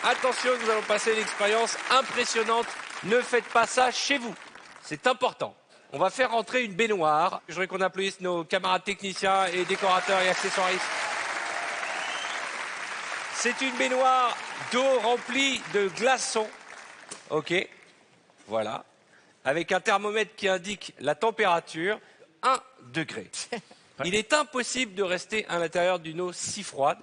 Attention, nous allons passer une expérience impressionnante. Ne faites pas ça chez vous. C'est important. On va faire rentrer une baignoire. Je voudrais qu'on applaudisse nos camarades techniciens et décorateurs et accessoiristes. C'est une baignoire d'eau remplie de glaçons. OK. Voilà. Avec un thermomètre qui indique la température, 1 degré. Il est impossible de rester à l'intérieur d'une eau si froide.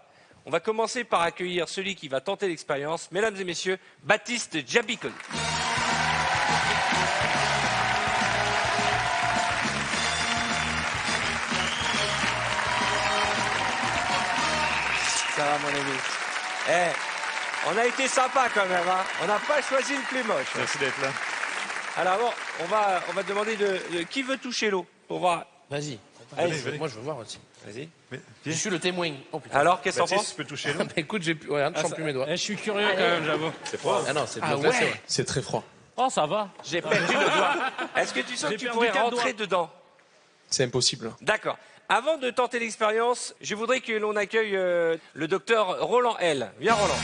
On va commencer par accueillir celui qui va tenter l'expérience. Mesdames et messieurs, Baptiste Djabikon. Ça va, mon ami. On a été sympa quand même, hein. On n'a pas choisi le plus moche. Merci d'être là. Alors bon, on va demander de qui veut toucher l'eau pour voir. Vas-y. Allez. Moi, je veux voir aussi. Vas-y. Je suis le témoin. Oh, putain. Alors, qu'est-ce qu'on Baptiste, pense? tu peux toucher l'eau? Écoute, j'ai plus... Regarde, je sens plus mes doigts. Je suis curieux quand même, j'avoue. C'est froid. Ah non, c'est de l'eau glacée, ouais. C'est très froid. Oh, ça va. J'ai perdu le doigt. Est-ce que tu sens que tu perdu pourrais 4 rentrer doigts. dedans? C'est impossible. D'accord. Avant de tenter l'expérience, je voudrais que l'on accueille le docteur Roland L. Viens, Roland.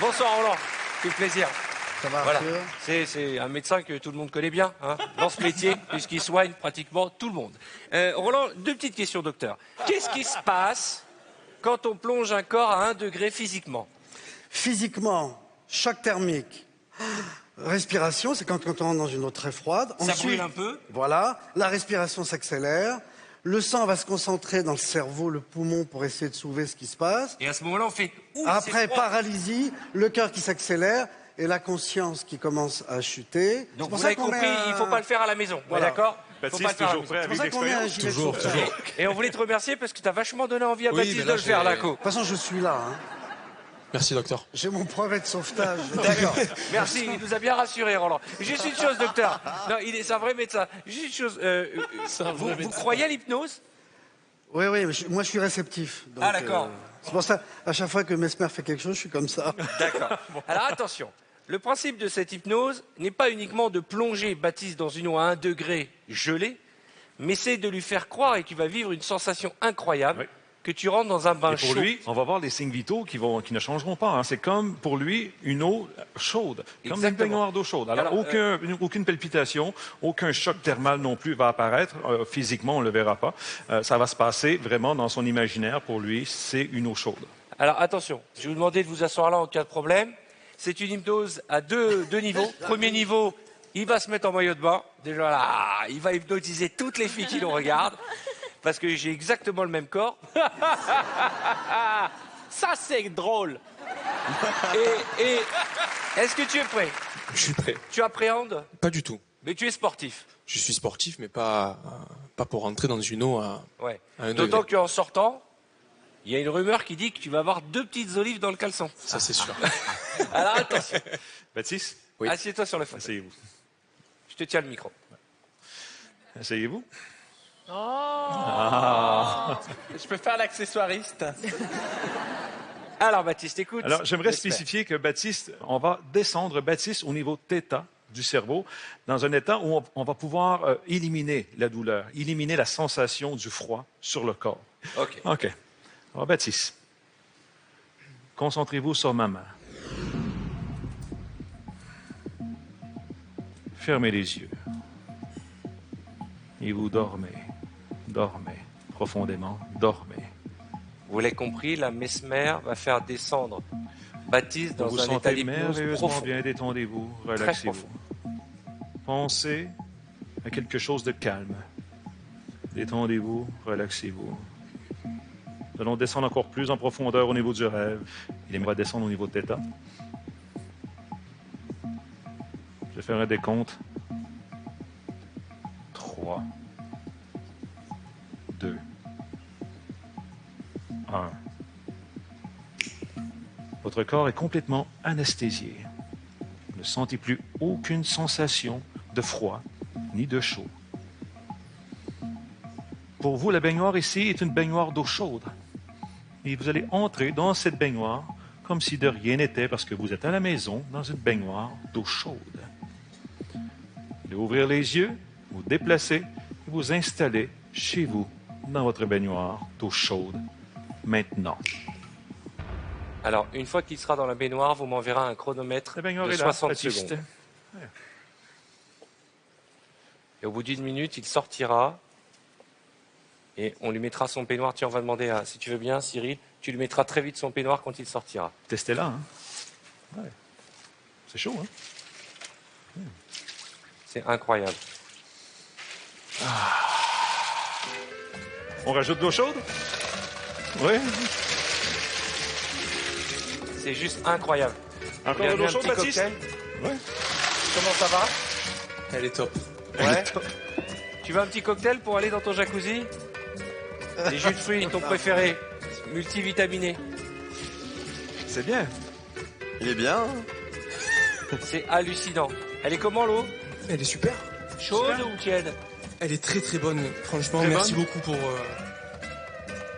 Bonsoir, Roland. Quel plaisir. Ça va, Voilà. Arthur? C'est un médecin que tout le monde connaît bien, hein, dans ce métier, puisqu'il soigne pratiquement tout le monde. Roland, 2 petites questions, docteur. Qu'est-ce qui se passe quand on plonge un corps à 1 degré physiquement? Physiquement, choc thermique. Respiration, c'est quand on rentre dans une eau très froide. Ça brûle un peu. Voilà, la respiration s'accélère. Le sang va se concentrer dans le cerveau, le poumon, pour essayer de soulever ce qui se passe. Et à ce moment-là, on fait... Ouh, Après, c'est froid. paralysie, le cœur qui s'accélère et la conscience qui commence à chuter. Donc C'est pour vous ça avez qu'on compris, met un- il ne faut pas le faire à la maison. Voilà. D'accord? Faut pas Baptiste, le faire à la toujours maison. prêt à C'est pour vivre ça qu'on met un l'expérience? gilet de Toujours, sauvetage. toujours. Et on voulait te remercier parce que tu as vachement donné envie à Oui, Baptiste mais de là, le faire, j'ai- Laco. De toute façon, je suis là. Hein. Merci, docteur. J'ai mon brevet de sauvetage. D'accord. Merci, il nous a bien rassuré, Roland. Juste une chose, docteur. Non, c'est un vrai médecin. Juste une chose. Vous croyez à l'hypnose? Oui, oui, moi je suis réceptif. Donc, Ah, d'accord. c'est pour ça, à chaque fois que Mesmer fait quelque chose, je suis comme ça. D'accord. Alors attention. Le principe de cette hypnose n'est pas uniquement de plonger Baptiste dans une eau à 1 degré gelée, mais c'est de lui faire croire et tu vas vivre une sensation incroyable Oui. que tu rentres dans un bain Et pour chaud. lui, on va voir les signes vitaux qui ne changeront pas. Hein. C'est comme, pour lui, une eau chaude. Comme une Exactement. baignoire d'eau chaude. Alors, Alors, aucune palpitation, aucun choc thermal non plus va apparaître. Physiquement, on ne le verra pas. Ça va se passer vraiment dans son imaginaire. Pour lui, c'est une eau chaude. Alors attention, je vais vous demander de vous asseoir là en cas de problème. C'est une hypnose à deux niveaux. Premier niveau, il va se mettre en maillot de bain. Déjà là, il va hypnotiser toutes les filles qui le regardent. Parce que j'ai exactement le même corps. Ça, c'est drôle. Et est-ce que tu es prêt? Je suis prêt. Tu appréhendes? Pas du tout. Mais tu es sportif. Je suis sportif, mais pas pour rentrer dans une eau à... Ouais. À 1 D'autant degré. qu'en sortant, il y a une rumeur qui dit que tu vas avoir 2 petites olives dans le caleçon. Ça, c'est sûr. Alors attention, Baptiste, Oui. assieds-toi sur le fauteuil. asseyez-vous. Je te tiens le micro. Asseyez-vous. Je peux faire l'accessoiriste. Alors Baptiste, écoute. Alors, j'aimerais j'espère. spécifier que Baptiste, on va descendre Baptiste au niveau θ du cerveau, dans un état où on va pouvoir éliminer la douleur, éliminer la sensation du froid sur le corps. Ok. OK. Alors, Baptiste, concentrez-vous sur ma main. Fermez les yeux. Et vous dormez. Dormez. Profondément. Dormez. Vous l'avez compris, la Mesmer va faire descendre Baptiste dans Vous un état sentez d'hypnose merveilleusement profond. bien. Détendez-vous. Relaxez-vous. Pensez à quelque chose de calme. Détendez-vous. Relaxez-vous. Nous allons descendre encore plus en profondeur au niveau du rêve. Il aimerait descendre au niveau de θ. Je vais faire un décompte. 3, 2, 1. Votre corps est complètement anesthésié. Vous ne sentez plus aucune sensation de froid ni de chaud. Pour vous, la baignoire ici est une baignoire d'eau chaude. Et vous allez entrer dans cette baignoire comme si de rien n'était parce que vous êtes à la maison dans une baignoire d'eau chaude. Vous allez ouvrir les yeux, vous déplacer et vous installer chez vous dans votre baignoire d'eau chaude maintenant. Alors, une fois qu'il sera dans la baignoire, vous m'enverrez un chronomètre La baignoire de est là, 60 Baptiste. secondes. Et au bout d'1 minute, il sortira et on lui mettra son peignoir. Tiens, on va demander, si tu veux bien, Cyril, tu lui mettras très vite son peignoir quand il sortira. Testez là, hein? Ouais. C'est chaud, hein? C'est incroyable. On rajoute de l'eau chaude? Oui. C'est juste incroyable. Encore de Bienvenue, l'eau un chaude, petit Baptiste? cocktail. Oui. Comment ça va? Elle est top. Ouais. Tu veux un petit cocktail pour aller dans ton jacuzzi? Des jus de fruits, ton préféré, multivitaminé. C'est bien. Il est bien. C'est hallucinant. Elle est comment l'eau? Elle est super. Chaude ou tiède? Elle est très très bonne. Franchement, Très merci bonne. beaucoup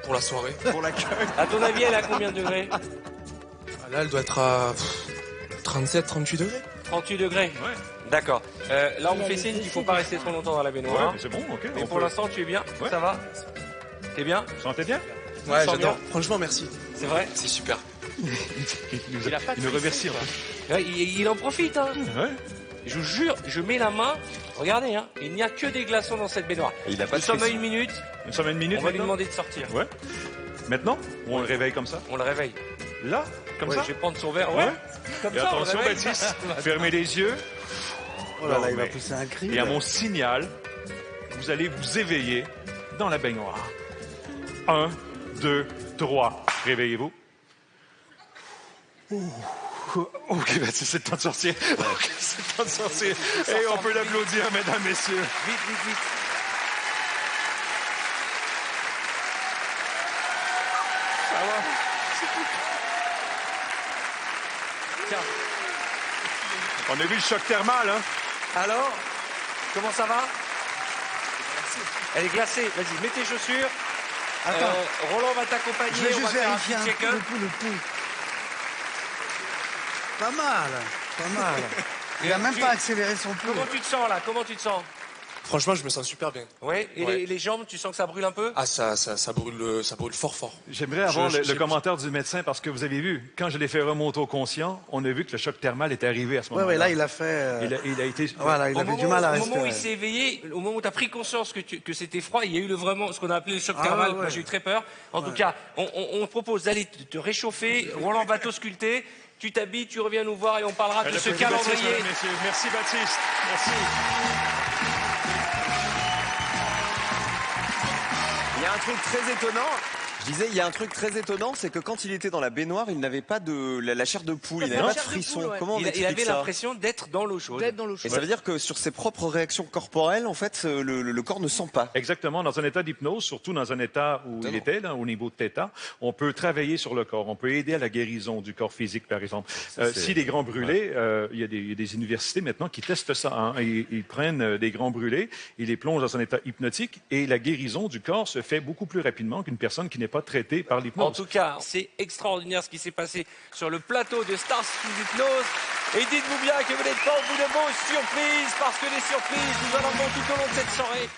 pour la soirée. Pour l'accueil. À ton avis, elle est à combien de degrés? Ah, là, elle doit être à 37, 38 degrés. 38 degrés. Ouais. D'accord. Là, on me fait signe qu'il ne faut pas rester trop longtemps dans la Ouais, baignoire. mais c'est bon, ok. Mais on pour peut- l'instant, tu es bien? Ouais. Ça va? T'es bien? Vous sentez bien? Ouais, sens j'adore. bien Franchement, merci. C'est vrai? C'est super. Il a pas de nous soucis, remerciera. Ouais, il en profite, hein. Ouais. Je vous jure, je mets la main. Regardez, hein, il n'y a que des glaçons dans cette baignoire. Il a pas Nous de sommes à frisson. 1 minute. Nous sommes à 1 minute On va lui maintenant? demander de sortir. Ouais. Maintenant? Ou on le réveille comme ça? On le réveille. Là? Comme Ouais, ça? je vais prendre son verre. Ouais. Ouais. Comme Et ça, on le attention, réveille. Baptiste, fermez les yeux. Oh là là, il va mais- pousser un cri. Et à là. mon signal, vous allez vous éveiller dans la baignoire. 1, 2, 3. Réveillez-vous. Ok, ben c'est le temps de sortir. Ok, c'est le temps de sortir. Et on peut l'applaudir, mesdames, messieurs. Vite, vite, vite. Ça va? Tiens. On a vu le choc thermal, hein? Alors, comment ça va? Elle est glacée. Vas-y, mets tes chaussures. Attends, Roland va je t'accompagner. vais On va juste faire un vérifier petit un check-up. peu le pouls. Pas mal, pas mal. Il a même pas accéléré son pouls. Comment tu te sens là? Comment tu te sens? Franchement, je me sens super bien. Ouais. Et Ouais. les jambes, tu sens que ça brûle un peu? Ah, ça brûle fort fort. J'aimerais avoir Je- le j'ai- commentaire du médecin parce que vous avez vu, quand je l'ai fait remonter au conscient, on a vu que le choc thermal est arrivé à ce Ouais, moment-là. ouais, là, il a fait. Il a été. Voilà, il Au avait moment, du mal à au moment où il respirer. s'est éveillé, au moment où tu as pris conscience que c'était froid, il y a eu vraiment ce qu'on a appelé le choc Ah, thermal. ouais, Moi, ouais. j'ai eu très peur. En tout cas, on propose d'aller te réchauffer. Roland va t'ausculter. Tu t'habilles, tu reviens nous voir et on parlera de ce calendrier. Merci, Baptiste. Merci. Il y a un truc très étonnant. Je disais, il y a un truc très étonnant, c'est que quand il était dans la baignoire, il n'avait pas de la chair de poule, il n'avait la pas de chair de frisson. poule, ouais. Comment on Il explique avait ça? l'impression d'être dans l'eau chaude. D'être dans l'eau Et chaude. ça veut dire que sur ses propres réactions corporelles, en fait, le corps ne sent pas. Exactement, dans un état d'hypnose, surtout dans un état où il était, là, au niveau de Theta, on peut travailler sur le corps, on peut aider à la guérison du corps physique, par exemple. Si les grands brûlés, il y a des universités maintenant qui testent ça. Hein. Ils prennent des grands brûlés, ils les plongent dans un état hypnotique et la guérison du corps se fait beaucoup plus rapidement qu'une personne qui n'est pas traitée par En l'hypnose. tout cas, c'est extraordinaire ce qui s'est passé sur le plateau de Stars sous hypnose. Et dites-vous bien que vous n'êtes pas au bout de vos surprises, parce que les surprises, nous en avons tout au long de cette soirée.